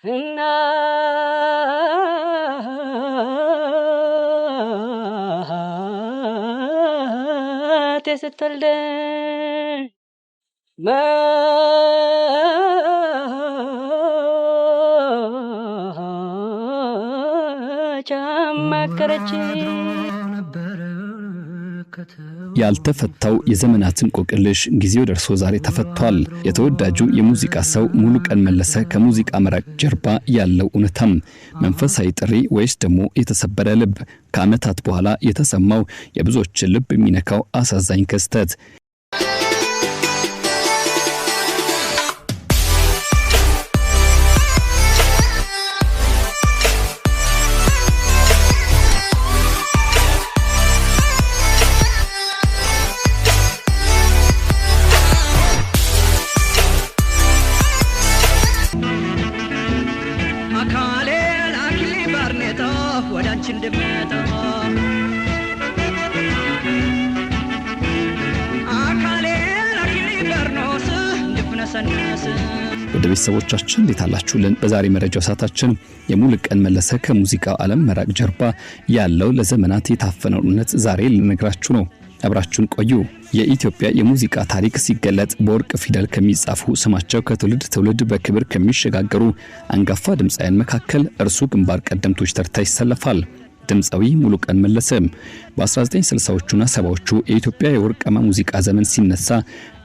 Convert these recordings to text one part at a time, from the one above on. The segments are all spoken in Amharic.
እና ተስተልደን ቻማከረች ያልተፈታው የዘመናትን ቆቅልሽ ጊዜው ደርሶ ዛሬ ተፈቷል። የተወዳጁ የሙዚቃ ሰው ሙሉቀን መለሰ ከሙዚቃ መራቅ ጀርባ ያለው እውነታም መንፈሳዊ ጥሪ ወይስ ደግሞ የተሰበረ ልብ? ከዓመታት በኋላ የተሰማው የብዙዎች ልብ የሚነካው አሳዛኝ ክስተት ወደ ቤተሰቦቻችን እንዴት አላችሁልን? በዛሬ መረጃው ሰዓታችን የሙሉቀን መለሰ ከሙዚቃው ዓለም መራቅ ጀርባ ያለው ለዘመናት የታፈነው እውነት ዛሬ ልነግራችሁ ነው። አብራችሁን ቆዩ። የኢትዮጵያ የሙዚቃ ታሪክ ሲገለጥ በወርቅ ፊደል ከሚጻፉ ስማቸው ከትውልድ ትውልድ በክብር ከሚሸጋገሩ አንጋፋ ድምፃውያን መካከል እርሱ ግንባር ቀደምቶች ተርታ ይሰለፋል። ድምፃዊ ሙሉቀን መለሰ በ1960ዎቹና 70ዎቹ የኢትዮጵያ የወርቃማ ሙዚቃ ዘመን ሲነሳ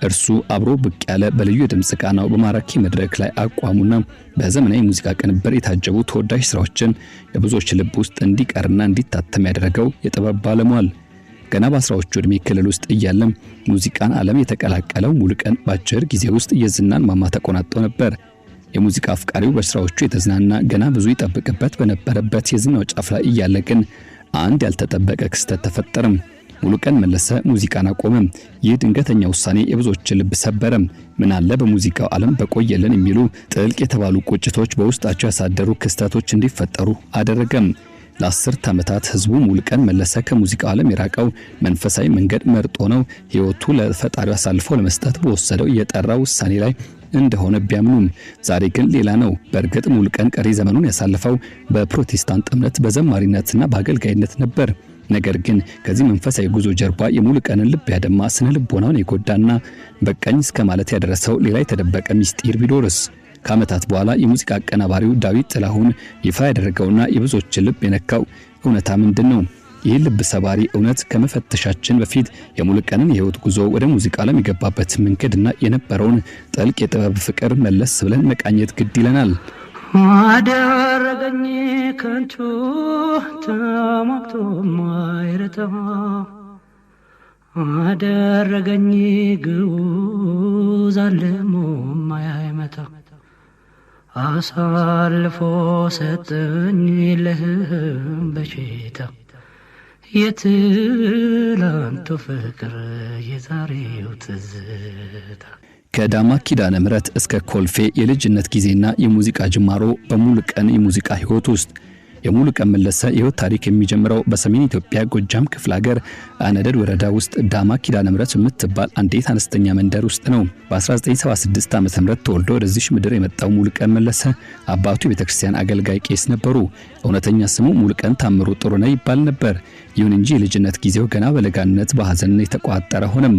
እርሱ አብሮ ብቅ ያለ በልዩ ድምጽ ቃናው በማራኪ መድረክ ላይ አቋሙና በዘመናዊ ሙዚቃ ቅንብር የታጀቡ ተወዳጅ ስራዎችን በብዙዎች ልብ ውስጥ እንዲቀርና እንዲታተም ያደረገው የጥበብ ባለሟል ገና በ10ዎቹ ዕድሜ ክልል ውስጥ እያለም ሙዚቃን ዓለም የተቀላቀለው ሙሉቀን ባጭር ጊዜ ውስጥ የዝናን ማማ ተቆናጦ ነበር። የሙዚቃ አፍቃሪው በስራዎቹ የተዝናና ገና ብዙ ይጠብቅበት በነበረበት የዝናው ጫፍ ላይ እያለ ግን አንድ ያልተጠበቀ ክስተት ተፈጠረ። ሙሉቀን መለሰ ሙዚቃን አቆመ። ይህ ድንገተኛ ውሳኔ የብዙዎች ልብ ሰበረ። ምን አለ በሙዚቃው ዓለም በቆየልን የሚሉ ጥልቅ የተባሉ ቁጭቶች በውስጣቸው ያሳደሩ ክስተቶች እንዲፈጠሩ አደረገ። ለ10 ዓመታት ህዝቡ ሙሉቀን መለሰ ከሙዚቃው ዓለም የራቀው መንፈሳዊ መንገድ መርጦ ነው ህይወቱ ለፈጣሪው አሳልፎ ለመስጠት በወሰደው የጠራ ውሳኔ ላይ እንደሆነ ቢያምኑም ዛሬ ግን ሌላ ነው። በእርግጥ ሙሉቀን ቀሪ ዘመኑን ያሳለፈው በፕሮቴስታንት እምነት በዘማሪነትና በአገልጋይነት ነበር። ነገር ግን ከዚህ መንፈሳዊ ጉዞ ጀርባ የሙሉቀንን ልብ ያደማ ስነ ልቦናውን የጎዳና በቀኝ እስከ ማለት ያደረሰው ሌላ የተደበቀ ሚስጥር ቢኖርስ? ከዓመታት በኋላ የሙዚቃ አቀናባሪው ዳዊት ጥላሁን ይፋ ያደረገውና የብዙዎች ልብ የነካው እውነታ ምንድነው? ይህ ልብ ሰባሪ እውነት ከመፈተሻችን በፊት የሙሉቀንን የህይወት ጉዞ ወደ ሙዚቃ ዓለም የገባበት መንገድና የነበረውን ጥልቅ የጥበብ ፍቅር መለስ ብለን መቃኘት ግድ ይለናል። አደረገኝ ከንቱ ተሞክቶ ማይረታ አደረገኝ ግዑዝ አልሞ ማያመታ አሳልፎ ሰጠኝ ለህም በሽታ የትላንቱ ፍቅር የዛሬው ትዝታ። ከዳማ ኪዳነ ምሕረት እስከ ኮልፌ የልጅነት ጊዜና የሙዚቃ ጅማሮ በሙሉቀን የሙዚቃ ህይወት ውስጥ የሙሉቀን መለሰ ህይወት ታሪክ የሚጀምረው በሰሜን ኢትዮጵያ ጎጃም ክፍለ ሀገር አነደድ ወረዳ ውስጥ ዳማ ኪዳነ ምሕረት የምትባል አንዲት አነስተኛ መንደር ውስጥ ነው። በ1976 ዓ.ም ተወልዶ ወደዚህ ምድር የመጣው ሙሉቀን መለሰ አባቱ የቤተክርስቲያን አገልጋይ ቄስ ነበሩ። እውነተኛ ስሙ ሙሉቀን ታምሩ ጥሩነህ ይባል ነበር። ይሁን እንጂ የልጅነት ጊዜው ገና በለጋነት በሐዘን የተቋጠረ ሆነም።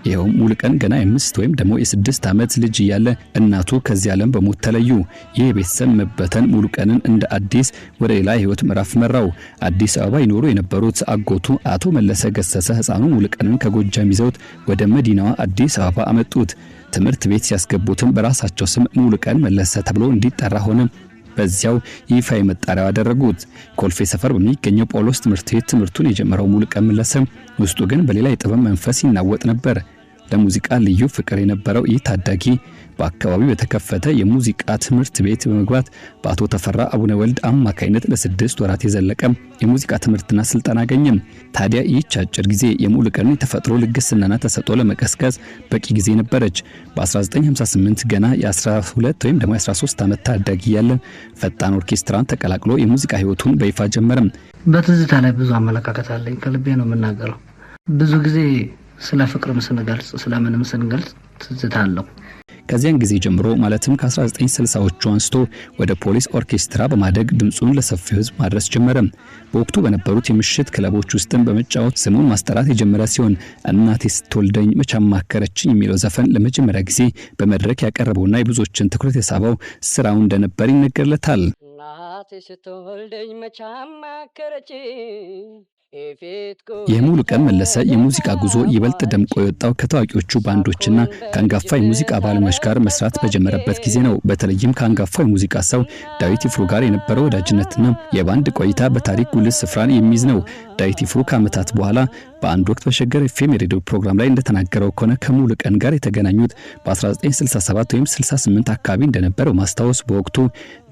ይሄው ሙሉቀን ገና የ5 ወይም ደግሞ የ6 ዓመት ልጅ እያለ እናቱ ከዚህ ዓለም በሞት ተለዩ። ይህ ቤተሰብ መበተን ሙሉቀንን እንደ አዲስ ወደ ሌላ ህይወት ምዕራፍ መራው። አዲስ አበባ ይኖሩ የነበሩት አጎቱ አቶ መለሰ ገሰሰ ህፃኑ ሙሉቀንን ከጎጃም ይዘውት ወደ መዲናዋ አዲስ አበባ አመጡት። ትምህርት ቤት ሲያስገቡትም በራሳቸው ስም ሙሉቀን መለሰ ተብሎ እንዲጠራ ሆነ። በዚያው ይፋይ መጣሪያው አደረጉት። ኮልፌ ሰፈር በሚገኘው ጳውሎስ ትምህርት ቤት ትምህርቱን የጀመረው ሙሉቀን መለሰ ውስጡ ግን በሌላ የጥበብ መንፈስ ይናወጥ ነበር። ለሙዚቃ ልዩ ፍቅር የነበረው ይህ ታዳጊ በአካባቢው የተከፈተ የሙዚቃ ትምህርት ቤት በመግባት በአቶ ተፈራ አቡነ ወልድ አማካይነት ለ6 ወራት የዘለቀ የሙዚቃ ትምህርትና ስልጠና አገኘ። ታዲያ ይህች አጭር ጊዜ የሙሉቀን የተፈጥሮ ልግስናና ተሰጥኦ ለመቀስቀስ በቂ ጊዜ ነበረች። በ1958 ገና የ12 ወይም ደግሞ 13 ዓመት ታዳጊ ያለ ፈጣን ኦርኬስትራን ተቀላቅሎ የሙዚቃ ህይወቱን በይፋ ጀመረ። በትዝታ ላይ ብዙ አመለካከት አለኝ። ከልቤ ነው የምናገረው። ብዙ ጊዜ ስለ ፍቅርም ስንገልጽ ስለምንም ስንገልጽ ትዝታ አለው። ከዚያን ጊዜ ጀምሮ ማለትም ከ1960ዎቹ አንስቶ ወደ ፖሊስ ኦርኬስትራ በማደግ ድምጹን ለሰፊው ህዝብ ማድረስ ጀመረ። በወቅቱ በነበሩት የምሽት ክለቦች ውስጥም በመጫወት ስሙን ማስጠራት የጀመረ ሲሆን እናቴ ስትወልደኝ መቼ አማከረችኝ የሚለው ዘፈን ለመጀመሪያ ጊዜ በመድረክ ያቀረበውና የብዙዎችን ትኩረት የሳበው ስራው እንደነበር ይነገርለታል። እናቴ ስትወልደኝ መቼ አማከረችኝ። የሙሉቀን መለሰ የሙዚቃ ጉዞ ይበልጥ ደምቆ የወጣው ከታዋቂዎቹ ባንዶችና ከአንጋፋ የሙዚቃ ባለሙያዎች ጋር መስራት በጀመረበት ጊዜ ነው። በተለይም ከአንጋፋ የሙዚቃ ሰው ዳዊት ይፍሩ ጋር የነበረው ወዳጅነትና የባንድ ቆይታ በታሪክ ጉልህ ስፍራን የሚይዝ ነው። ዳዊት ይፍሩ ከዓመታት በኋላ በአንድ ወቅት በሸገር ኤፍኤም የሬዲዮ ፕሮግራም ላይ እንደተናገረው ከሆነ ከሙሉቀን ጋር የተገናኙት በ1967 ወይም 68 አካባቢ እንደነበረው ማስታወስ በወቅቱ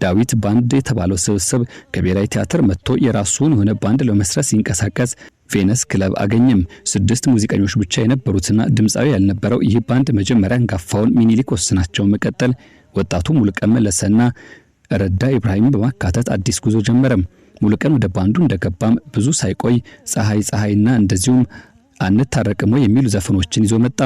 ዳዊት ባንድ የተባለው ስብስብ ከብሔራዊ ቲያትር መጥቶ የራሱን የሆነ ባንድ ለመስራት ሲንቀሳቀስ ቬነስ ክለብ አገኘም። 6 ሙዚቀኞች ብቻ የነበሩትና ድምጻዊ ያልነበረው ይህ ባንድ መጀመሪያ አንጋፋውን ሚኒሊክ ወስናቸው መቀጠል ወጣቱ ሙሉቀን መለሰና ረዳ ኢብራሂም በማካተት አዲስ ጉዞ ጀመረም። ሙሉቀን ወደ ባንዱ እንደገባም ብዙ ሳይቆይ ፀሐይና እንደዚሁም አንታረቅም የሚሉ ዘፈኖችን ይዞ መጣ።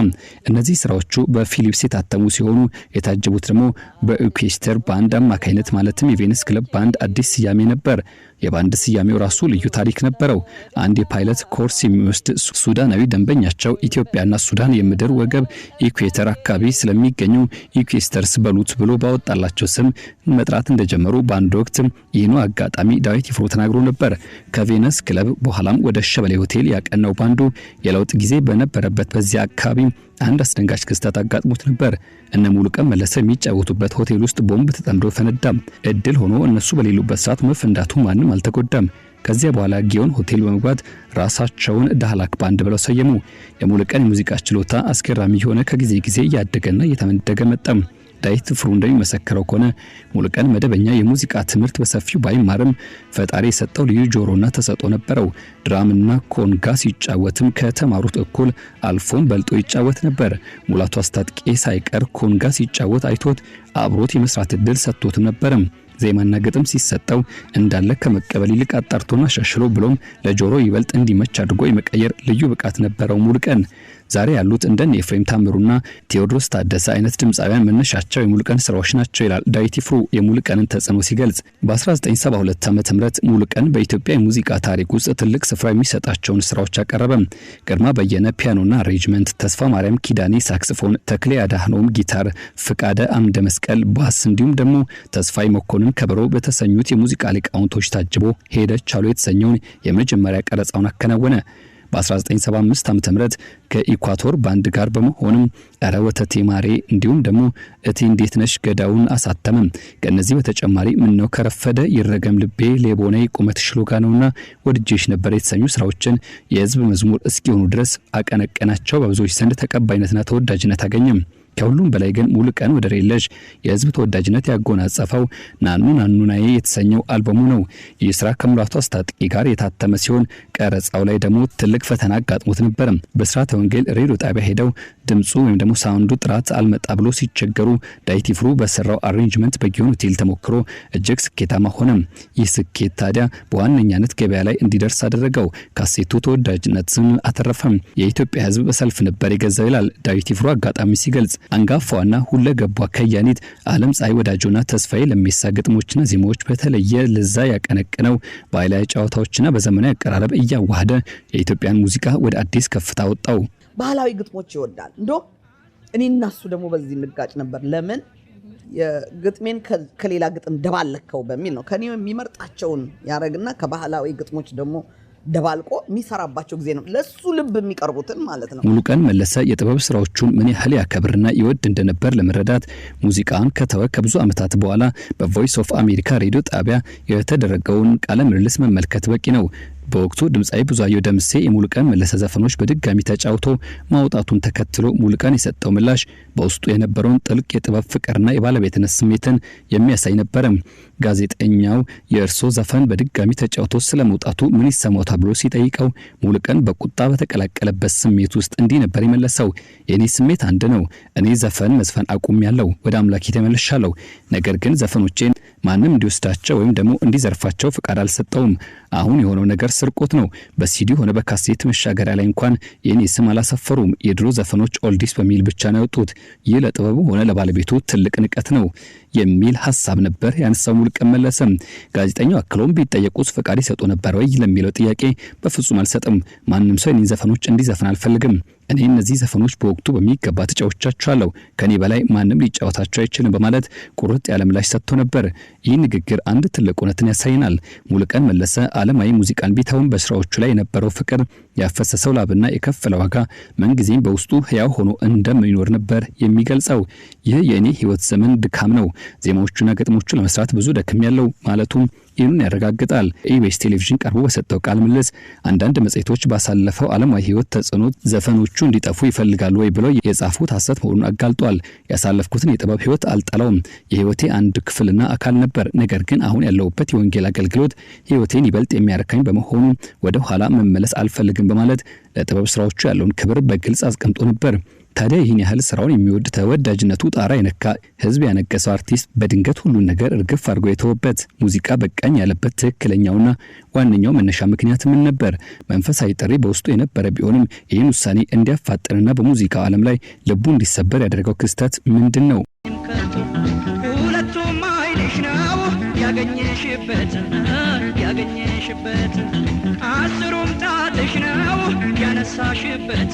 እነዚህ ስራዎቹ በፊሊፕስ የታተሙ ሲሆኑ የታጀቡት ደግሞ በኦርኬስትራ ባንድ አማካይነት ማለትም የቬነስ ክለብ ባንድ አዲስ ስያሜ ነበር። የባንድ ስያሜው ራሱ ልዩ ታሪክ ነበረው። አንድ የፓይለት ኮርስ የሚወስድ ሱዳናዊ ደንበኛቸው ኢትዮጵያና ሱዳን የምድር ወገብ ኢኩዌተር አካባቢ ስለሚገኙ ኢኩዌስተርስ በሉት ብሎ ባወጣላቸው ስም መጥራት እንደጀመሩ በአንድ ወቅት ይህኑ አጋጣሚ ዳዊት ይፍሩ ተናግሮ ነበር። ከቬነስ ክለብ በኋላም ወደ ሸበሌ ሆቴል ያቀናው ባንዱ የለውጥ ጊዜ በነበረበት በዚያ አካባቢ አንድ አስደንጋጭ ክስተት አጋጥሞት ነበር። እነ ሙሉቀን መለሰ የሚጫወቱበት ሆቴል ውስጥ ቦምብ ተጠምዶ ፈነዳ። እድል ሆኖ እነሱ በሌሉበት ሰዓት መፈንዳቱ ማንም አልተጎዳም። ከዚያ በኋላ ጊዮን ሆቴል በመግባት ራሳቸውን ዳህላክ ባንድ ብለው ሰየሙ። የሙሉቀን የሙዚቃ ችሎታ አስገራሚ የሆነ ከጊዜ ጊዜ እያደገና እየተመነደገ መጣ። ዳዊት ይፍሩ እንደሚመሰክረው ከሆነ ሙሉቀን መደበኛ የሙዚቃ ትምህርት በሰፊው ባይማርም ፈጣሪ የሰጠው ልዩ ጆሮና ተሰጥኦ ነበረው። ድራምና ኮንጋ ሲጫወትም ከተማሩት እኩል አልፎም በልጦ ይጫወት ነበር። ሙላቱ አስታጥቄ ሳይቀር ኮንጋ ሲጫወት አይቶት አብሮት የመስራት እድል ሰጥቶት ነበር። ዜማና ግጥም ሲሰጠው እንዳለ ከመቀበል ይልቅ አጣርቶና ሻሽሎ ብሎም ለጆሮ ይበልጥ እንዲመች አድርጎ የመቀየር ልዩ ብቃት ነበረው ሙሉቀን። ዛሬ ያሉት እንደነ ኤፍሬም ታምሩና ቴዎድሮስ ታደሰ አይነት ድምጻውያን መነሻቸው የሙሉቀን ስራዎች ናቸው ይላል ዳዊት ይፍሩ የሙሉቀንን ተጽዕኖ ሲገልጽ። በ1972 ዓ.ም ሙሉቀን በኢትዮጵያ የሙዚቃ ታሪክ ውስጥ ትልቅ ስፍራ የሚሰጣቸውን ስራዎች አቀረበ። ግርማ በየነ ፒያኖና አሬንጅመንት፣ ተስፋ ማርያም ኪዳኔ ሳክስፎን፣ ተክሌ አዳህኖም ጊታር፣ ፍቃደ አምደ መስቀል ባስ እንዲሁም ደግሞ ተስፋይ መኮንን ከበሮ በተሰኙት የሙዚቃ ሊቃውንቶች ታጅቦ ሄደች አሉ የተሰኘውን የመጀመሪያ ቀረጻውን አከናወነ። በ1975 ዓ.ም ከኢኳቶር ባንድ ጋር በመሆንም አረ ወተቴ ማሬ እንዲሁም ደግሞ እቲ እንዴት ነሽ ገዳውን አሳተመ። ከነዚህ በተጨማሪ ምን ነው ከረፈደ ይረገም ልቤ ሌቦኔ ቁመት ሽሎጋ ነውና ወድጄሽ ነበር የተሰኙ ስራዎችን የህዝብ መዝሙር እስኪሆኑ ድረስ አቀነቀናቸው። በብዙዎች ዘንድ ተቀባይነትና ተወዳጅነት አገኘም። ከሁሉም በላይ ግን ሙሉቀን ወደር የለሽ የህዝብ ተወዳጅነት ያጎናጸፈው ናኑ ናኑናዬ የተሰኘው አልበሙ ነው። ይህ ስራ ከሙላቱ አስታጥቄ ጋር የታተመ ሲሆን ቀረጻው ላይ ደግሞ ትልቅ ፈተና አጋጥሞት ነበር። በስራተ ወንጌል ሬዲዮ ጣቢያ ሄደው ድምጹ ወይም ደግሞ ሳውንዱ ጥራት አልመጣ ብሎ ሲቸገሩ ዳዊት ይፍሩ በሰራው አሬንጅመንት በጊዮን ሆቴል ተሞክሮ እጅግ ስኬታማ ሆነ። ይህ ስኬት ታዲያ በዋነኛነት ገበያ ላይ እንዲደርስ አደረገው። ካሴቱ ተወዳጅነትን አተረፈም። የኢትዮጵያ ህዝብ በሰልፍ ነበር የገዛው ይላል ዳዊት ይፍሩ አጋጣሚ ሲገልጽ። አንጋፋዋና ሁለገቧ ከያኒት ዓለም ፀሐይ ወዳጆና ተስፋዬ ለሚሳ ግጥሞችና ዜማዎች በተለየ ለዛ ያቀነቀነው ባህላዊ ጨዋታዎችና በዘመናዊ አቀራረብ እያዋሃደ የኢትዮጵያን ሙዚቃ ወደ አዲስ ከፍታ ወጣው። ባህላዊ ግጥሞች ይወዳል። እኔና እሱ ደግሞ በዚህ እንጋጭ ነበር። ለምን የግጥሜን ከሌላ ግጥም ደባለከው በሚል ነው። ከኔ የሚመርጣቸውን ያረግና ከባህላዊ ግጥሞች ደግሞ ደባልቆ የሚሰራባቸው ጊዜ ነው ለሱ ልብ የሚቀርቡትን ማለት ነው። ሙሉቀን መለሰ የጥበብ ስራዎቹን ምን ያህል ያከብርና ይወድ እንደነበር ለመረዳት ሙዚቃን ከተወ ከብዙ ዓመታት በኋላ በቮይስ ኦፍ አሜሪካ ሬዲዮ ጣቢያ የተደረገውን ቃለ ምልልስ መመልከት በቂ ነው። በወቅቱ ድምጻዊ ብዙአየሁ ደምሴ የሙሉቀን መለሰ ዘፈኖች በድጋሚ ተጫውቶ ማውጣቱን ተከትሎ ሙሉቀን የሰጠው ምላሽ በውስጡ የነበረውን ጥልቅ የጥበብ ፍቅርና የባለቤትነት ስሜትን የሚያሳይ ነበር። ጋዜጠኛው የእርሶ ዘፈን በድጋሚ ተጫውቶ ስለመውጣቱ ምን ይሰማዎታል ብሎ ሲጠይቀው ሙሉቀን በቁጣ በተቀላቀለበት ስሜት ውስጥ እንዲህ ነበር የመለሰው። የኔ ስሜት አንድ ነው። እኔ ዘፈን መዝፈን አቁሜያለሁ፣ ወደ አምላኬ ተመልሻለሁ። ነገር ግን ዘፈኖቼን ማንም እንዲወስዳቸው ወይም ደግሞ እንዲዘርፋቸው ፍቃድ አልሰጠውም። አሁን የሆነው ነገር ስርቆት ነው። በሲዲ ሆነ በካሴት መሻገሪያ ላይ እንኳን የኔ ስም አላሰፈሩም። የድሮ ዘፈኖች ኦልዲስ በሚል ብቻ ነው ያወጡት። ይህ ለጥበቡ ሆነ ለባለቤቱ ትልቅ ንቀት ነው የሚል ሐሳብ ነበር ያነሳው ሙሉቀን መለሰ። ጋዜጠኛው አክሎም ቢጠየቁት ፍቃድ ይሰጡ ነበር ወይ ለሚለው ጥያቄ በፍጹም አልሰጥም። ማንም ሰው የኔን ዘፈኖች እንዲዘፍን አልፈልግም። እኔ እነዚህ ዘፈኖች በወቅቱ በሚገባ ተጫውቻቸዋለሁ። ከኔ በላይ ማንም ሊጫወታቸው አይችልም በማለት ቁርጥ ያለ ምላሽ ሰጥቶ ነበር። ይህ ንግግር አንድ ትልቅ እውነትን ያሳየናል። ሙሉቀን መለሰ ዓለማዊ ሙዚቃን ቢተውም በስራዎቹ ላይ የነበረው ፍቅር፣ ያፈሰሰው ላብና የከፈለ ዋጋ ምንጊዜም በውስጡ ሕያው ሆኖ እንደሚኖር ነበር የሚገልጸው። ይህ የኔ ህይወት ዘመን ድካም ነው። ዜማዎቹና ግጥሞቹ ለመስራት ብዙ ደክም ያለው ማለቱም ይህንን ያረጋግጣል። ኢቢኤስ ቴሌቪዥን ቀርቦ በሰጠው ቃለ ምልልስ አንዳንድ መጽሔቶች ባሳለፈው ዓለማዊ ህይወት ተጽዕኖ ዘፈኖቹ እንዲጠፉ ይፈልጋሉ ወይ ብለው የጻፉት ሐሰት መሆኑን አጋልጧል። ያሳለፍኩትን የጥበብ ህይወት አልጠላውም። የህይወቴ አንድ ክፍልና አካል ነበር። ነገር ግን አሁን ያለውበት የወንጌል አገልግሎት ህይወቴን ይበልጥ የሚያረካኝ በመሆኑ ወደ ኋላ መመለስ አልፈልግም በማለት ለጥበብ ስራዎቹ ያለውን ክብር በግልጽ አስቀምጦ ነበር። ታዲያ ይህን ያህል ስራውን የሚወድ ተወዳጅነቱ ጣራ የነካ ህዝብ ያነገሰው አርቲስት በድንገት ሁሉን ነገር እርግፍ አድርጎ የተወበት ሙዚቃ በቃኝ ያለበት ትክክለኛውና ዋነኛው መነሻ ምክንያት ምን ነበር? መንፈሳዊ ጥሪ በውስጡ የነበረ ቢሆንም ይህን ውሳኔ እንዲያፋጥንና በሙዚቃው ዓለም ላይ ልቡ እንዲሰበር ያደረገው ክስተት ምንድን ነው? ሁለቱም አይልሽ ነው ያገኘሽበት አስሩም ጣትሽ ነው ያነሳሽበት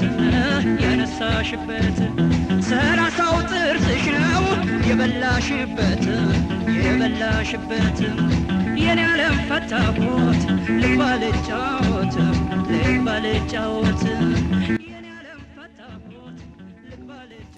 ሰላሳው ጥርስሽ ነው የበላሽበት የኔ ዓለም ፈታቦት ልባልጫወት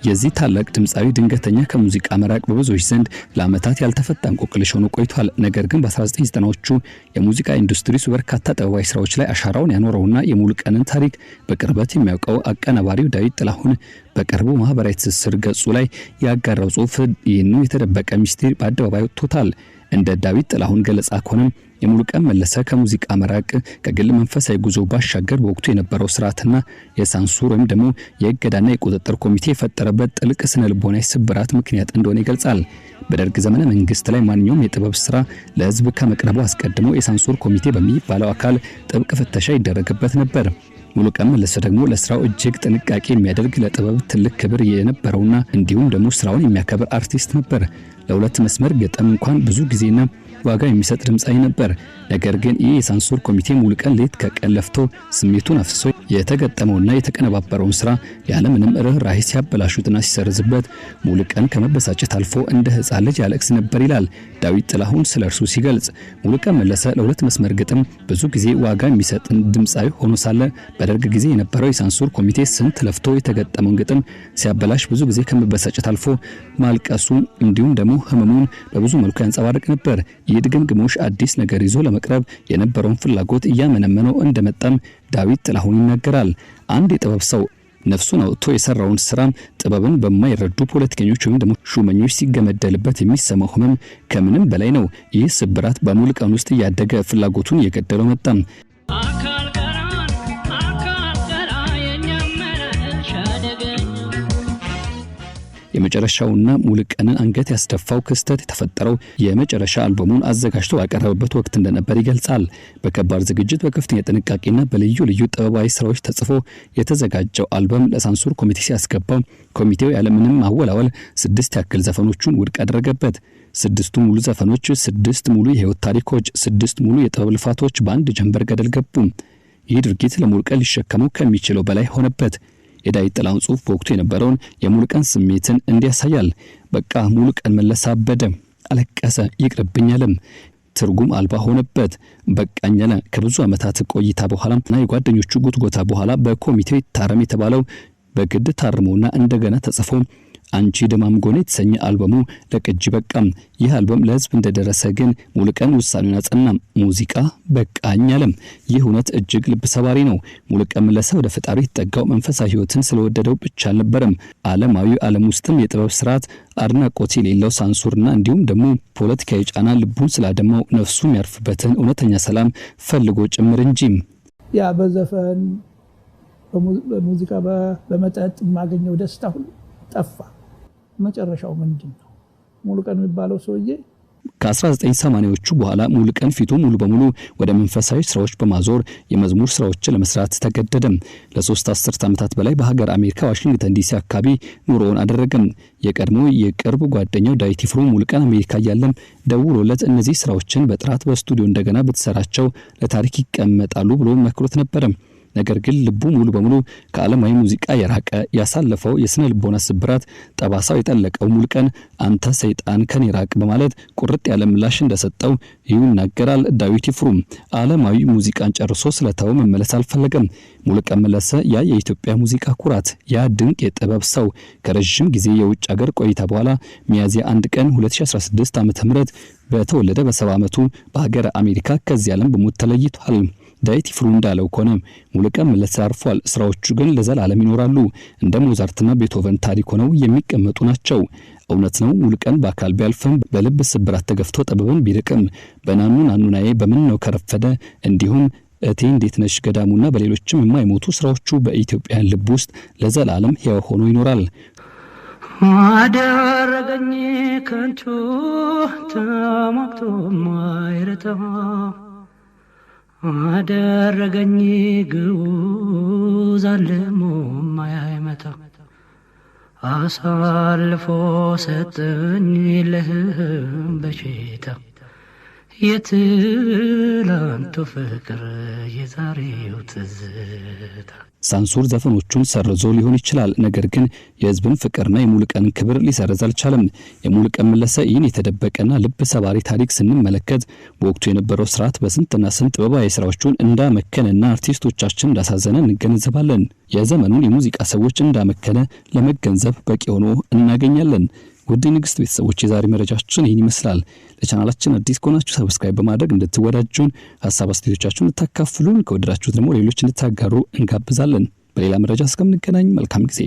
የዚህ ታላቅ ድምጻዊ ድንገተኛ ከሙዚቃ መራቅ በብዙዎች ዘንድ ለዓመታት ያልተፈታ እንቆቅልሽ ሆኖ ቆይቷል። ነገር ግን በ1990ዎቹ የሙዚቃ ኢንዱስትሪ በርካታ ጥበባዊ ስራዎች ላይ አሻራውን ያኖረውና የሙሉቀንን ታሪክ በቅርበት የሚያውቀው አቀናባሪው ዳዊት ጥላሁን በቅርቡ ማህበራዊ ትስስር ገጹ ላይ ያጋራው ጽሑፍ ይህንን የተደበቀ ሚስጥር በአደባባይ ወጥቶታል። እንደ ዳዊት ጥላሁን ገለጻ ከሆነ የሙሉቀን መለሰ ከሙዚቃ መራቅ ከግል መንፈሳዊ ጉዞ ባሻገር በወቅቱ የነበረው ስርዓትና የሳንሱር ወይም ደግሞ የእገዳና የቁጥጥር ኮሚቴ የፈጠረበት ጥልቅ ስነ ልቦናዊ ስብራት ምክንያት እንደሆነ ይገልጻል። በደርግ ዘመነ መንግስት ላይ ማንኛውም የጥበብ ስራ ለህዝብ ከመቅረቡ አስቀድሞ የሳንሱር ኮሚቴ በሚባለው አካል ጥብቅ ፍተሻ ይደረግበት ነበር። ሙሉቀን መለሰ ደግሞ ለስራው እጅግ ጥንቃቄ የሚያደርግ ለጥበብ ትልቅ ክብር የነበረውና እንዲሁም ደግሞ ስራውን የሚያከብር አርቲስት ነበር። ለሁለት መስመር ገጠም እንኳን ብዙ ጊዜና ዋጋ የሚሰጥ ድምጻዊ ነበር። ነገር ግን ይህ የሳንሱር ኮሚቴ ሙሉቀን ሌት ከቀን ለፍቶ ስሜቱን አፍስሶ የተገጠመውና የተቀነባበረውን ስራ ያለምንም ርህራሄ ሲያበላሹትና ሲሰርዝበት ሙሉቀን ከመበሳጨት አልፎ እንደ ህፃን ልጅ ያለቅስ ነበር ይላል ዳዊት ጥላሁን ስለርሱ ሲገልጽ። ሙሉቀን መለሰ ለሁለት መስመር ግጥም ብዙ ጊዜ ዋጋ የሚሰጥ ድምጻዊ ሆኖ ሳለ በደርግ ጊዜ የነበረው የሳንሱር ኮሚቴ ስንት ለፍቶ የተገጠመውን ግጥም ሲያበላሽ ብዙ ጊዜ ከመበሳጨት አልፎ ማልቀሱ እንዲሁም ደግሞ ህመሙን በብዙ መልኩ ያንጸባርቅ ነበር። ይህ ድግምግሞሽ አዲስ ነገር ይዞ ለመቅረብ የነበረውን ፍላጎት እያመነመነው እንደመጣም ዳዊት ጥላሁን ይናገራል። አንድ የጥበብ ሰው ነፍሱን አውጥቶ የሰራውን ስራም ጥበብን በማይረዱ ፖለቲከኞች ወይም ደግሞ ሹመኞች ሲገመደልበት የሚሰማው ህመም ከምንም በላይ ነው። ይህ ስብራት በሙሉቀን ውስጥ እያደገ ፍላጎቱን እየገደለው መጣ። የመጨረሻውና ሙሉቀንን አንገት ያስደፋው ክስተት የተፈጠረው የመጨረሻ አልበሙን አዘጋጅቶ ያቀረበበት ወቅት እንደነበር ይገልጻል። በከባድ ዝግጅት በከፍተኛ ጥንቃቄና በልዩ ልዩ ጥበባዊ ስራዎች ተጽፎ የተዘጋጀው አልበም ለሳንሱር ኮሚቴ ሲያስገባው ኮሚቴው ያለምንም ማወላወል 6 ያክል ዘፈኖቹን ውድቅ አደረገበት። 6 ሙሉ ዘፈኖች፣ 6 ሙሉ የህይወት ታሪኮች፣ 6 ሙሉ የጥበብ ልፋቶች በአንድ ጀንበር ገደል ገቡ። ይህ ድርጊት ለሙሉቀን ሊሸከመው ከሚችለው በላይ ሆነበት። የዳዊት ጥላሁን ጽሑፍ በወቅቱ የነበረውን የሙሉቀን ስሜትን እንዲያሳያል። በቃ ሙሉቀን መለሰ አበደ፣ አለቀሰ፣ ይቅርብኛልም፣ ትርጉም አልባ ሆነበት፣ በቃኛለ። ከብዙ ዓመታት ቆይታ በኋላና የጓደኞቹ ጉትጎታ በኋላ በኮሚቴው ታረም የተባለው በግድ ታርሞና እንደገና ተጽፎ አንቺ ደማም ጎኔ የተሰኘ አልበሙ ለቅጂ በቃ። ይህ አልበም ለህዝብ እንደደረሰ ግን ሙሉቀን ውሳኔውን አጸና። ሙዚቃ በቃኝ አለ። ይህ እውነት እጅግ ልብ ሰባሪ ነው። ሙሉቀን መለሰ ወደ ፈጣሪ የተጠጋው መንፈሳዊ ህይወትን ስለወደደው ብቻ አልነበረም። ዓለማዊ ዓለም ውስጥም የጥበብ ስርዓት አድናቆት የሌለው ሳንሱርና እንዲሁም ደግሞ ፖለቲካዊ ጫና ልቡን ስላደማው ነፍሱ የሚያርፍበትን እውነተኛ ሰላም ፈልጎ ጭምር እንጂ ያ በዘፈን በሙዚቃ በመጠጥ የማገኘው ደስታ ሁሉ ጠፋ። መጨረሻው ምንድነው? ሙሉቀን የሚባለው ሰውዬ ከ1980ዎቹ በኋላ ሙሉቀን ፊቱ ሙሉ በሙሉ ወደ መንፈሳዊ ስራዎች በማዞር የመዝሙር ስራዎችን ለመስራት ተገደደ። ለ3 አስርት ዓመታት በላይ በሀገር አሜሪካ ዋሽንግተን ዲሲ አካባቢ ኑሮውን አደረገ። የቀድሞ የቅርብ ጓደኛው ዳዊት ይፍሩ ሙሉቀን አሜሪካ ያለም ደውሎለት እነዚህ ስራዎችን በጥራት በስቱዲዮ እንደገና በተሰራቸው ለታሪክ ይቀመጣሉ ብሎ መክሮት ነበር። ነገር ግን ልቡ ሙሉ በሙሉ ከዓለማዊ ሙዚቃ የራቀ ያሳለፈው የስነ ልቦና ስብራት ጠባሳው የጠለቀው ሙሉቀን አንተ ሰይጣን ከኔ ራቅ በማለት ቁርጥ ያለ ምላሽ እንደሰጠው ይናገራል ዳዊት ይፍሩ። ዓለማዊ ሙዚቃን ጨርሶ ስለታው መመለስ አልፈለገም። ሙሉቀን መለሰ ያ የኢትዮጵያ ሙዚቃ ኩራት፣ ያ ድንቅ የጥበብ ሰው ከረጅም ጊዜ የውጭ ሀገር ቆይታ በኋላ ሚያዝያ 1 ቀን 2016 ዓ.ም በተወለደ በ70 ዓመቱ በሀገር አሜሪካ ከዚህ ዓለም በሞት ተለይቷል። ዳዊት ይፍሩ እንዳለው ከሆነ ሙሉቀን መለሰ አርፏል። ስራዎቹ ግን ለዘላለም ይኖራሉ። እንደ ሞዛርትና ቤቶቨን ታሪክ ሆነው የሚቀመጡ ናቸው። እውነት ነው ሙሉቀን በአካል ቢያልፍም በልብ ስብራት ተገፍቶ ጥበብን ቢርቅም በናኑ ናኑናዬ በምን ነው ከረፈደ እንዲሁም እቴ እንዴት ነሽ ገዳሙና በሌሎችም የማይሞቱ ስራዎቹ በኢትዮጵያን ልብ ውስጥ ለዘላለም ሕያው ሆኖ ይኖራል። አደረገኝ ከንቱ ተማክቶ ማይረታ አደረገኝ ግዑዝ አለሞ ማያይመታ አሳልፎ ሰጠኝ ለህም በሽታ የትላንቱ ፍቅር የዛሬው ትዝታ። ሳንሱር ዘፈኖቹን ሰርዞ ሊሆን ይችላል። ነገር ግን የህዝብን ፍቅርና የሙሉቀን ክብር ሊሰርዝ አልቻለም። የሙሉቀን መለሰ ይህን የተደበቀና ልብ ሰባሪ ታሪክ ስንመለከት በወቅቱ የነበረው ስርዓት በስንትና ስንት ጥበባዊ ስራዎቹን እንዳመከነና አርቲስቶቻችን እንዳሳዘነ እንገነዘባለን። የዘመኑን የሙዚቃ ሰዎች እንዳመከነ ለመገንዘብ በቂ ሆኖ እናገኛለን። ውድ ንግስት ቤተሰቦች የዛሬ መረጃችን ይህን ይመስላል። ለቻናላችን አዲስ ከሆናችሁ ሰብስክራይብ በማድረግ እንድትወዳጁን ሐሳብ አስተያየቶቻችሁን እንድታካፍሉን ከወደዳችሁት ደግሞ ሌሎች እንድታጋሩ እንጋብዛለን። በሌላ መረጃ እስከምንገናኝ መልካም ጊዜ